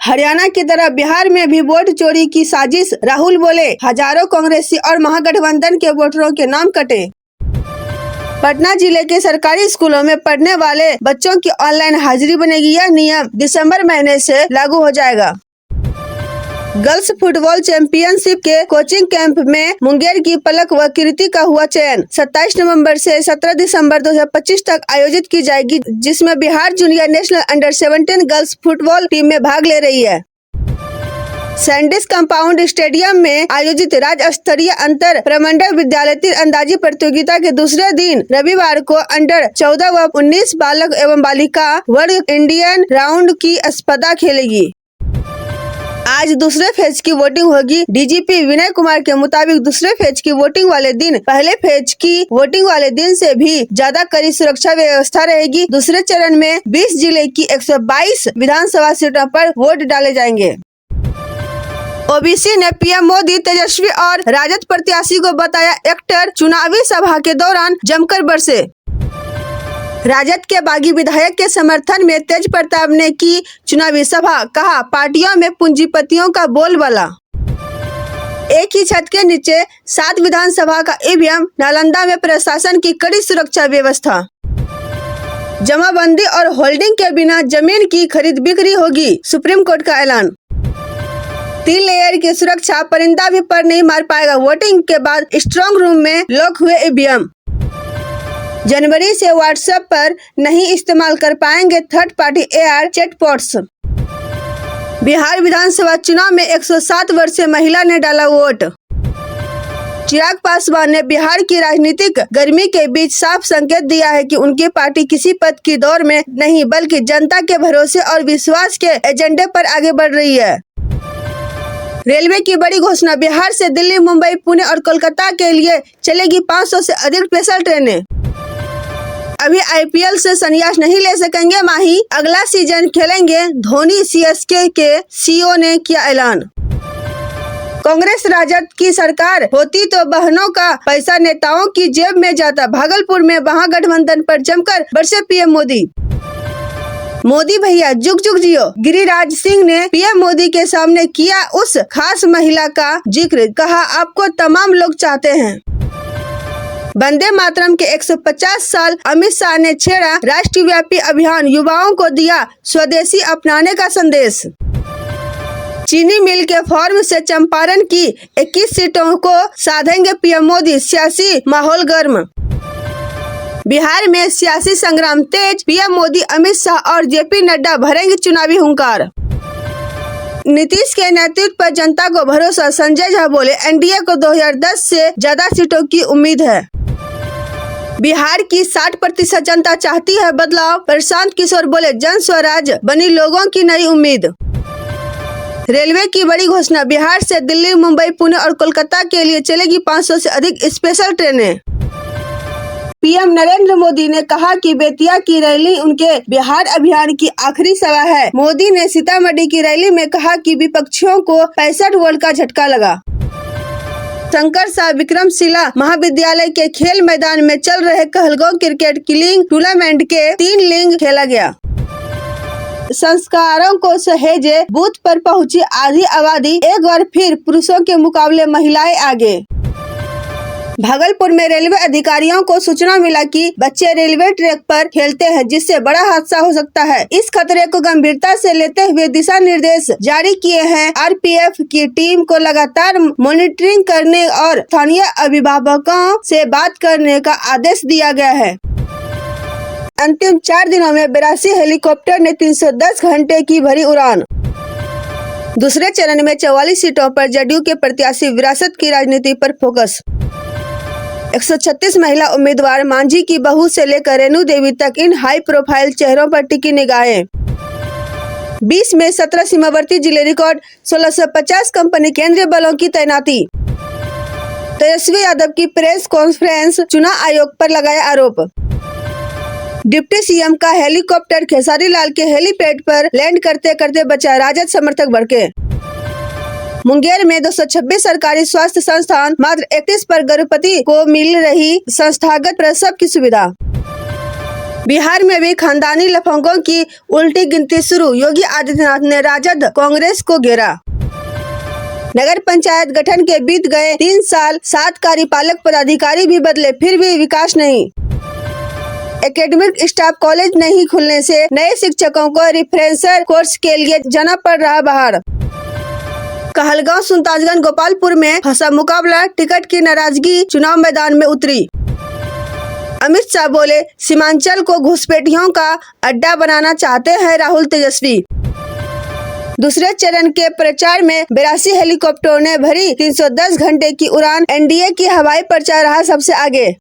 हरियाणा की तरह बिहार में भी वोट चोरी की साजिश, राहुल बोले हजारों कांग्रेसी और महागठबंधन के वोटरों के नाम कटे। पटना जिले के सरकारी स्कूलों में पढ़ने वाले बच्चों की ऑनलाइन हाजिरी बनेगी। यह नियम दिसंबर महीने से लागू हो जाएगा। गर्ल्स फुटबॉल चैंपियनशिप के कोचिंग कैंप में मुंगेर की पलक व कीर्ति का हुआ चयन 27 नवंबर से 17 दिसंबर 2025 तक आयोजित की जाएगी, जिसमें Bihar junior national under 17 girls football team में भाग ले रही है। सैंडिस कंपाउंड स्टेडियम में आयोजित राज्य स्तरीय अंतर प्रमंडल विद्यालय तीरंदाजी प्रतियोगिता के दूसरे दिन रविवार को अंडर 14 व 19 बालक एवं बालिका वर्ग इंडियन राउंड की स्पर्धा खेलेगी। आज दूसरे फेज की वोटिंग होगी। डीजीपी विनय कुमार के मुताबिक दूसरे फेज की वोटिंग वाले दिन पहले फेज की वोटिंग वाले दिन से भी ज्यादा कड़ी सुरक्षा व्यवस्था रहेगी। दूसरे चरण में 20 जिले की 122 विधानसभा सीटों पर वोट डाले जाएंगे। ओबीसी ने पीएम मोदी, तेजस्वी और राजद प्रत्याशी को बताया एक्टर। चुनावी सभा के दौरान जमकर बरसे। राजद के बागी विधायक के समर्थन में तेज प्रताप ने की चुनावी सभा, कहा पार्टियों में पूंजीपतियों का बोलबाला। एक ही छत के नीचे 7 विधानसभा का ईवीएम, नालंदा में प्रशासन की कड़ी सुरक्षा व्यवस्था। जमाबंदी और होल्डिंग के बिना जमीन की खरीद बिक्री होगी, सुप्रीम कोर्ट का ऐलान। 3 लेयर की सुरक्षा, परिंदा भी पर नहीं मार पाएगा। वोटिंग के बाद स्ट्रांग रूम में लॉक हुए ईवीएम। जनवरी से व्हाट्सएप पर नहीं इस्तेमाल कर पाएंगे third party AR chatbots. Bihar विधानसभा चुनाव में 107 वर्षीय महिला ने डाला वोट। चिराग पासवान ने बिहार की राजनीतिक गर्मी के बीच साफ संकेत दिया है कि उनकी पार्टी किसी पद की दौड़ में नहीं बल्कि जनता के भरोसे और विश्वास के एजेंडे पर आगे बढ़ रही है। रेलवे की बड़ी घोषणा, बिहार से दिल्ली, मुंबई, पुणे और कोलकाता के लिए चलेगी 500 से अधिक स्पेशल ट्रेनें। अभी आईपीएल से संन्यास नहीं ले सकेंगे माही, अगला सीजन खेलेंगे धोनी। सीएसके के सीईओ ने किया ऐलान। कांग्रेस राजद की सरकार होती तो बहनों का पैसा नेताओं की जेब में जाता। भागलपुर में महागठबंधन पर जमकर बरसे पीएम मोदी। मोदी भैया जुग जुग जियो। गिरिराज सिंह ने पीएम मोदी के सामने किया उस खास महिला का जिक्र, कहा आपको तमाम लोग चाहते हैं। वंदे मातरम के 150 साल, अमित शाह ने छेड़ा राष्ट्रव्यापी अभियान, युवाओं को दिया स्वदेशी अपनाने का संदेश। चीनी मिल के फॉर्म से चंपारण की 21 सीटों को साधेंगे पीएम मोदी, सियासी माहौल गर्म। बिहार में सियासी संग्राम तेज, पीएम मोदी, अमित शाह और जेपी नड्डा भरेंगे चुनावी हुंकार। नीतीश के नेतृत्व पर जनता को भरोसा, संजय झा बोले एनडीए को 2010 से ज्यादा सीटों की उम्मीद है। बिहार की 60% जनता चाहती है बदलाव, प्रशांत किशोर बोले जन स्वराज बनी लोगों की नई उम्मीद। रेलवे की बड़ी घोषणा, बिहार से दिल्ली, मुंबई, पुणे और कोलकाता के लिए चलेगी 500 से अधिक स्पेशल ट्रेनें। पीएम नरेंद्र मोदी ने कहा कि बेतिया की रैली उनके बिहार अभियान की आखिरी सभा है। मोदी ने सीतामढ़ी की रैली में कहा कि विपक्षियों को 65 वोल्ट का झटका लगा। शंकर शाह विक्रमशिला महाविद्यालय के खेल मैदान में चल रहे कहलगांव क्रिकेट लीग टूर्नामेंट के 3 लीग खेला गया। संस्कारों को सहेजे बूथ पर पहुंची आधी आबादी, एक बार फिर पुरुषों के मुकाबले महिलाएं आगे। भागलपुर में रेलवे अधिकारियों को सूचना मिला कि बच्चे रेलवे ट्रैक पर खेलते हैं, जिससे बड़ा हादसा हो सकता है। इस खतरे को गंभीरता से लेते हुए दिशा निर्देश जारी किए हैं। आरपीएफ की टीम को लगातार मॉनिटरिंग करने और स्थानीय अभिभावकों से बात करने का आदेश दिया गया है। अंतिम 4 दिनों में 82 हेलीकॉप्टर ने 310 घंटे की भरी उड़ान। दूसरे चरण में 44 सीटों पर जदयू के प्रत्याशी, विरासत की राजनीति पर फोकस। 136 महिला उम्मीदवार, मांझी की बहू से लेकर रेणु देवी तक इन हाई प्रोफाइल चेहरों पर टिकी निगाहें। 20 में 17 सीमावर्ती जिले रिकॉर्ड, 1650 कंपनी, केंद्रीय बलों की तैनाती। तेजस्वी यादव की प्रेस कॉन्फ्रेंस, चुनाव आयोग पर लगाया आरोप। डिप्टी सीएम का हेलीकॉप्टर खेसारी लाल के हेलीपैड पर लैंड करते करते बचा, राजद समर्थक भड़के। मुंगेर में 226 सरकारी स्वास्थ्य संस्थान, मात्र 31 पर गर्भवती को मिल रही संस्थागत प्रसव की सुविधा। बिहार में भी खानदानी लफंगों की उल्टी गिनती शुरू, योगी आदित्यनाथ ने राजद कांग्रेस को घेरा। नगर पंचायत गठन के बीत गए 3 साल, 7 कार्यपालक पदाधिकारी भी बदले, फिर भी विकास नहीं। एकेडमिक स्टाफ कॉलेज नहीं खुलने से नए शिक्षकों को रिफ्रेशर कोर्स के लिए जाना पड़ रहा बाहर। कहलगांव, सुल्तानगंज, गोपालपुर में फंसा मुकाबला, टिकट की नाराजगी चुनाव मैदान में उतरी। अमित शाह बोले, सीमांचल को घुसपैठियों का अड्डा बनाना चाहते हैं राहुल तेजस्वी। दूसरे चरण के प्रचार में 82 हेलीकॉप्टरों ने भरी 310 घंटे की उड़ान, एनडीए की हवाई प्रचार रहा सबसे आगे।